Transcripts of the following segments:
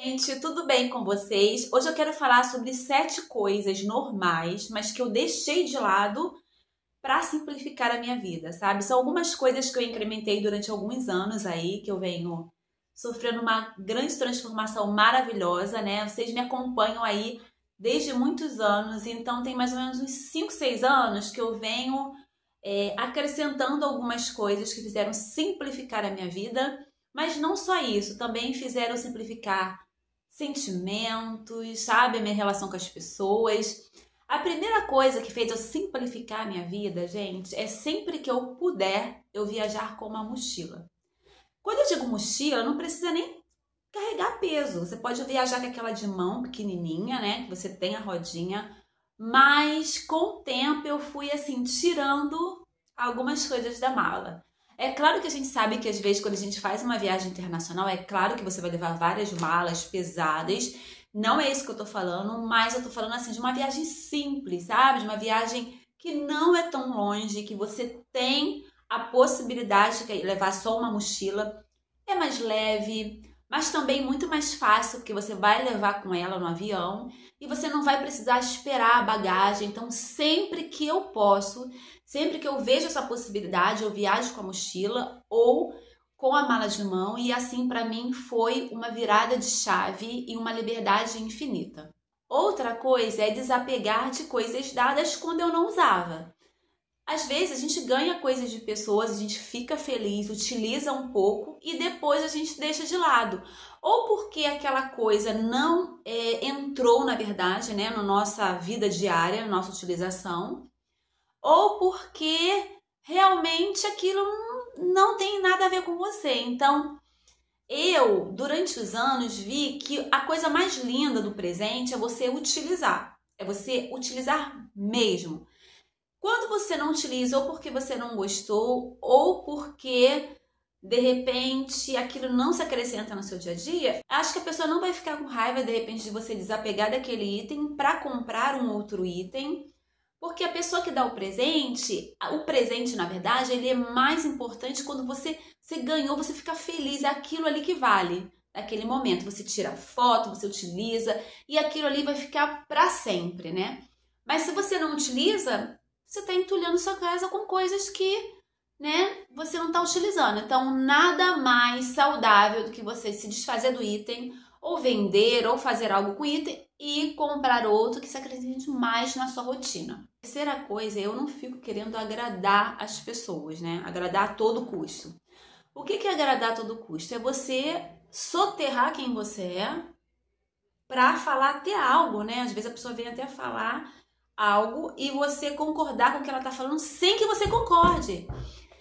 Gente, tudo bem com vocês? Hoje eu quero falar sobre 7 coisas normais, mas que eu deixei de lado para simplificar a minha vida, sabe? São algumas coisas que eu incrementei durante alguns anos aí, que eu venho sofrendo uma grande transformação maravilhosa, né? Vocês me acompanham aí desde muitos anos, então tem mais ou menos uns 5, 6 anos que eu venho acrescentando algumas coisas que fizeram simplificar a minha vida, mas não só isso, também fizeram simplificar sentimentos, sabe? A minha relação com as pessoas. A primeira coisa que fez eu simplificar a minha vida, gente, é sempre que eu puder, eu viajar com uma mochila. Quando eu digo mochila, não precisa nem carregar peso. Você pode viajar com aquela de mão pequenininha, né? Que você tem a rodinha. Mas com o tempo eu fui assim, tirando algumas coisas da mala. É claro que a gente sabe que às vezes quando a gente faz uma viagem internacional, é claro que você vai levar várias malas pesadas. Não é isso que eu tô falando, mas eu tô falando assim de uma viagem simples, sabe? De uma viagem que não é tão longe, que você tem a possibilidade de levar só uma mochila. É mais leve, mas também muito mais fácil, porque você vai levar com ela no avião e você não vai precisar esperar a bagagem. Então, sempre que eu posso, sempre que eu vejo essa possibilidade, eu viajo com a mochila ou com a mala de mão, e assim para mim foi uma virada de chave e uma liberdade infinita. Outra coisa é desapegar de coisas dadas quando eu não usava. Às vezes a gente ganha coisas de pessoas, a gente fica feliz, utiliza um pouco e depois a gente deixa de lado. Ou porque aquela coisa não entrou, na verdade, né, na nossa vida diária, na nossa utilização, ou porque realmente aquilo não tem nada a ver com você. Então, eu, durante os anos, vi que a coisa mais linda do presente é você utilizar mesmo. Quando você não utiliza, ou porque você não gostou, ou porque de repente aquilo não se acrescenta no seu dia a dia, acho que a pessoa não vai ficar com raiva de repente de você desapegar daquele item para comprar um outro item, porque a pessoa que dá o presente na verdade, ele é mais importante quando você ganhou, você fica feliz, é aquilo ali que vale. Naquele momento, você tira foto, você utiliza e aquilo ali vai ficar para sempre, né? Mas se você não utiliza, você está entulhando sua casa com coisas que, né, você não está utilizando. Então, nada mais saudável do que você se desfazer do item, ou vender, ou fazer algo com o item e comprar outro que se acrescente mais na sua rotina. A terceira coisa, eu não fico querendo agradar as pessoas, né? Agradar a todo custo. O que é agradar a todo custo? É você soterrar quem você é para falar até algo, né? Às vezes a pessoa vem até falar algo e você concordar com o que ela está falando sem que você concorde.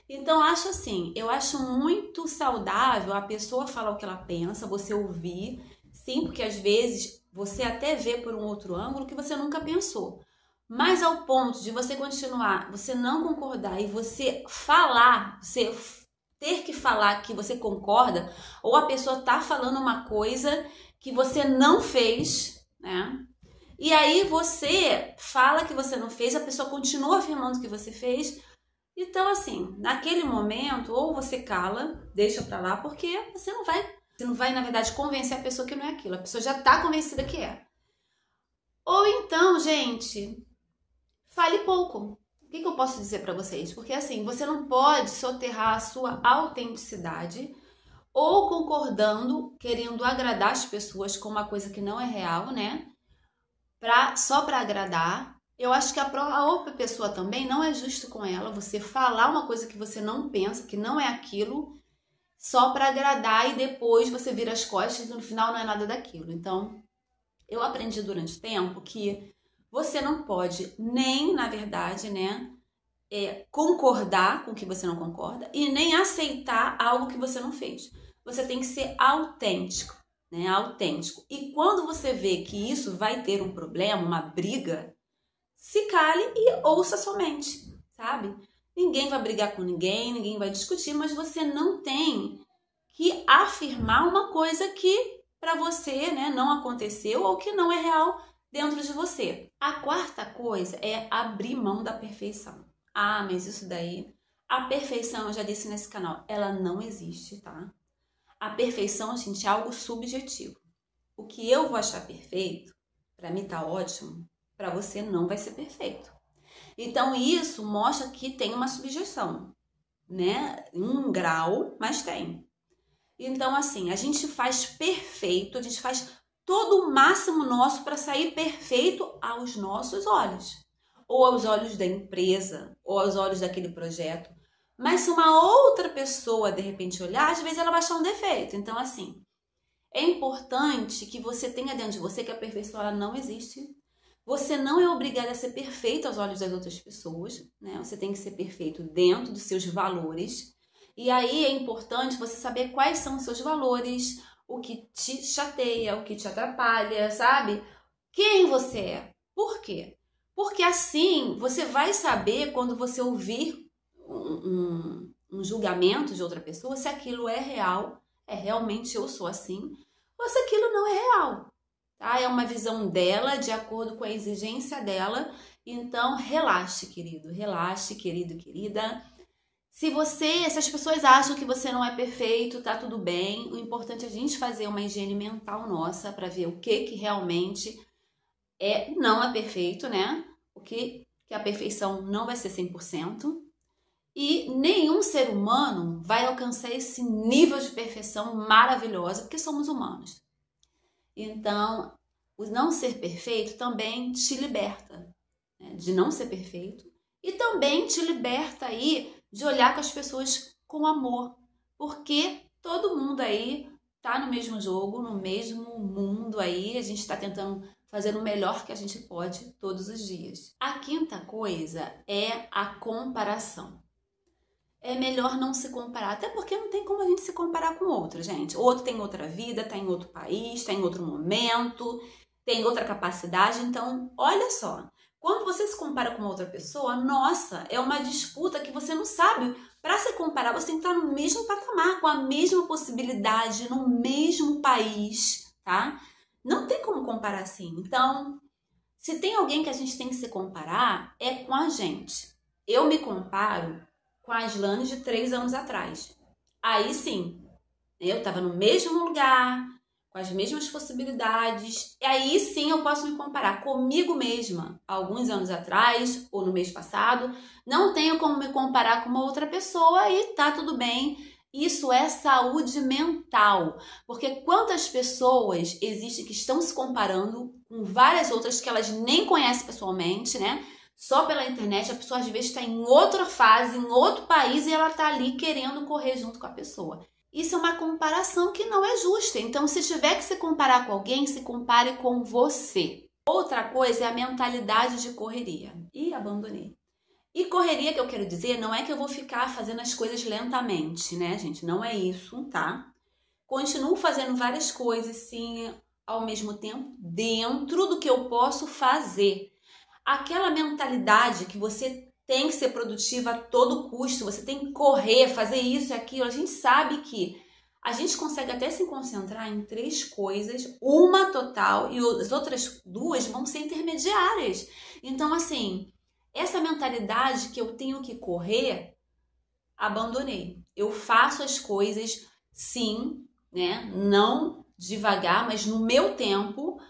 Então, eu acho muito saudável a pessoa falar o que ela pensa, você ouvir, sim, porque às vezes você até vê por um outro ângulo que você nunca pensou. Mas ao ponto de você continuar, você não concordar e você falar, você ter que falar que você concorda, ou a pessoa está falando uma coisa que você não fez, né? E aí você fala que você não fez, a pessoa continua afirmando que você fez. Então, assim, naquele momento, ou você cala, deixa pra lá, porque você não vai, na verdade, convencer a pessoa que não é aquilo. A pessoa já tá convencida que é. Ou então, gente, fale pouco. O que eu posso dizer pra vocês? Porque, assim, você não pode soterrar a sua autenticidade ou concordando, querendo agradar as pessoas com uma coisa que não é real, né? Só para agradar. Eu acho que a outra pessoa também não é justo com ela você falar uma coisa que você não pensa, que não é aquilo, só para agradar e depois você vira as costas e no final não é nada daquilo. Então, eu aprendi durante o tempo que você não pode nem, na verdade, né, concordar com o que você não concorda e nem aceitar algo que você não fez. Você tem que ser autêntico. Né, autêntico. E quando você vê que isso vai ter um problema, uma briga, se cale e ouça somente, sabe? Ninguém vai brigar com ninguém, ninguém vai discutir, mas você não tem que afirmar uma coisa que para você, né, não aconteceu ou que não é real dentro de você. A quarta coisa é abrir mão da perfeição. Ah, mas isso daí, a perfeição, eu já disse nesse canal, ela não existe, tá? A perfeição, gente, é algo subjetivo. o que eu vou achar perfeito, para mim tá ótimo, para você não vai ser perfeito. Então isso mostra que tem uma subjeção, né? Em um grau, mas tem. Então assim, a gente faz perfeito, a gente faz todo o máximo nosso para sair perfeito aos nossos olhos, ou aos olhos da empresa, ou aos olhos daquele projeto. Mas se uma outra pessoa de repente olhar, às vezes ela vai achar um defeito. Então assim, é importante que você tenha dentro de você que a perfeição ela não existe. Você não é obrigado a ser perfeito aos olhos das outras pessoas, né? Você tem que ser perfeito dentro dos seus valores. E aí é importante você saber quais são os seus valores, o que te chateia, o que te atrapalha, sabe? Quem você é. Por quê? Porque assim você vai saber quando você ouvir um julgamento de outra pessoa se aquilo é real, é realmente eu sou assim, ou se aquilo não é real. Tá? É uma visão dela, de acordo com a exigência dela. Então, relaxe, querido, relaxe, querido, querida. Se as pessoas acham que você não é perfeito, tá tudo bem. O importante é a gente fazer uma higiene mental nossa para ver o que realmente não é perfeito, né? O que a perfeição não vai ser 100%. E nenhum ser humano vai alcançar esse nível de perfeição maravilhosa, porque somos humanos. Então, o não ser perfeito também te liberta, né, de não ser perfeito, e também te liberta aí de olhar para as pessoas com amor, porque todo mundo aí tá no mesmo jogo, no mesmo mundo aí, a gente está tentando fazer o melhor que a gente pode todos os dias. A quinta coisa é a comparação. É melhor não se comparar, até porque não tem como a gente se comparar com outro, gente. O outro tem outra vida, tá em outro país, tá em outro momento, tem outra capacidade. Então, olha só, quando você se compara com outra pessoa, nossa, é uma disputa que você não sabe. Para se comparar, você tem que estar no mesmo patamar, com a mesma possibilidade, no mesmo país, tá? Não tem como comparar assim. Então, se tem alguém que a gente tem que se comparar, é com a gente. Eu me comparo com a Aslane de 3 anos atrás. Aí sim, eu estava no mesmo lugar, com as mesmas possibilidades, e aí sim eu posso me comparar comigo mesma, alguns anos atrás ou no mês passado. Não tenho como me comparar com uma outra pessoa e tá tudo bem. Isso é saúde mental, porque quantas pessoas existem que estão se comparando com várias outras que elas nem conhecem pessoalmente, né? Só pela internet, a pessoa às vezes está em outra fase, em outro país, e ela está ali querendo correr junto com a pessoa. Isso é uma comparação que não é justa. Então, se tiver que se comparar com alguém, se compare com você. Outra coisa é a mentalidade de correria. Ih, abandonei. E correria que eu quero dizer não é que eu vou ficar fazendo as coisas lentamente, né, gente? Não é isso, tá? Continuo fazendo várias coisas, sim, ao mesmo tempo, dentro do que eu posso fazer. Aquela mentalidade que você tem que ser produtiva a todo custo, você tem que correr, fazer isso e aquilo. A gente sabe que a gente consegue até se concentrar em 3 coisas, uma total e as outras 2 vão ser intermediárias. Então, assim, essa mentalidade que eu tenho que correr, abandonei. Eu faço as coisas, sim, né? Não devagar, mas no meu tempo,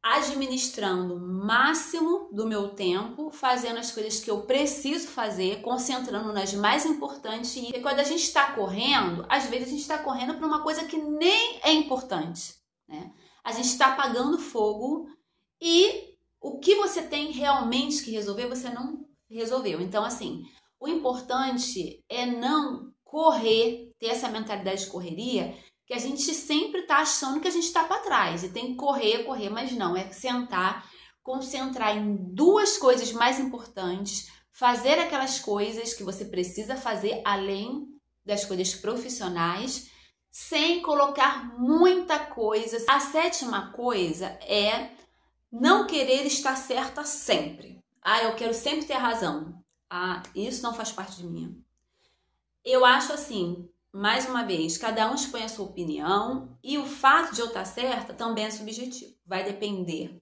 administrando o máximo do meu tempo, fazendo as coisas que eu preciso fazer, concentrando nas mais importantes. E quando a gente está correndo, às vezes a gente está correndo para uma coisa que nem é importante, né? A gente está apagando fogo e o que você tem realmente que resolver, você não resolveu. Então, assim, o importante é não correr, ter essa mentalidade de correria, que a gente sempre tá achando que a gente tá para trás e tem que correr, mas não, é sentar, concentrar em 2 coisas mais importantes, fazer aquelas coisas que você precisa fazer além das coisas profissionais, sem colocar muita coisa. A 7ª coisa é não querer estar certa sempre. Ah, eu quero sempre ter razão. Ah, isso não faz parte de mim. Eu acho assim, mais uma vez, cada um expõe a sua opinião e o fato de eu estar certa também é subjetivo, vai depender.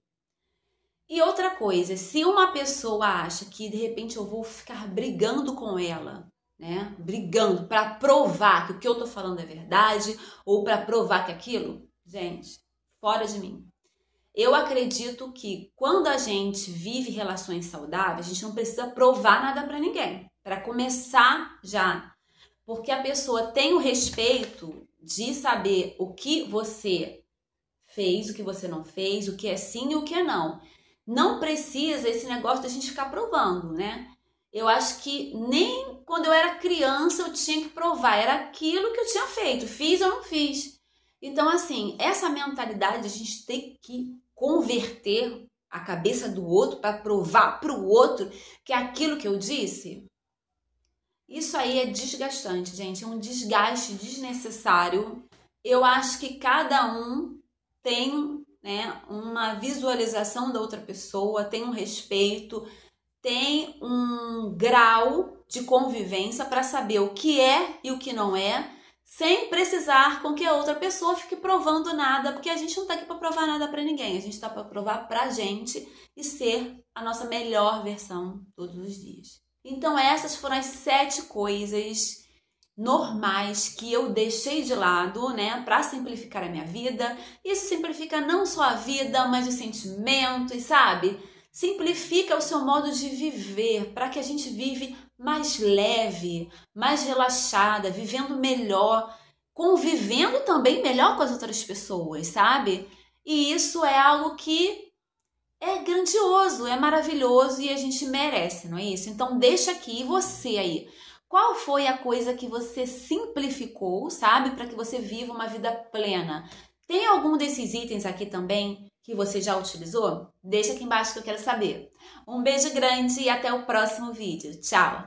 E outra coisa, se uma pessoa acha que de repente eu vou ficar brigando com ela, né? Brigando para provar que o que eu tô falando é verdade ou para provar que aquilo, gente, fora de mim. Eu acredito que quando a gente vive relações saudáveis, a gente não precisa provar nada para ninguém. Para começar já. Porque a pessoa tem o respeito de saber o que você fez, o que você não fez, o que é sim e o que é não. Não precisa esse negócio da gente ficar provando, né? Eu acho que nem quando eu era criança eu tinha que provar. Era aquilo que eu tinha feito. Fiz ou não fiz. Então, assim, essa mentalidade a gente tem que converter a cabeça do outro para provar para o outro que é aquilo que eu disse. Isso aí é desgastante, gente. É um desgaste desnecessário. Eu acho que cada um tem, né, uma visualização da outra pessoa, tem um respeito, tem um grau de convivência para saber o que é e o que não é, sem precisar com que a outra pessoa fique provando nada, porque a gente não tá aqui para provar nada para ninguém, a gente tá para provar pra gente e ser a nossa melhor versão todos os dias. Então essas foram as 7 coisas normais que eu deixei de lado, né, para simplificar a minha vida. Isso simplifica não só a vida, mas os sentimentos, sabe? Simplifica o seu modo de viver, para que a gente vive mais leve, mais relaxada, vivendo melhor, convivendo também melhor com as outras pessoas, sabe? E isso é algo que é grandioso, é maravilhoso e a gente merece, não é isso? Então deixa aqui, você aí, qual foi a coisa que você simplificou, sabe? Para que você viva uma vida plena. Tem algum desses itens aqui também que você já utilizou? Deixa aqui embaixo que eu quero saber. Um beijo grande e até o próximo vídeo. Tchau!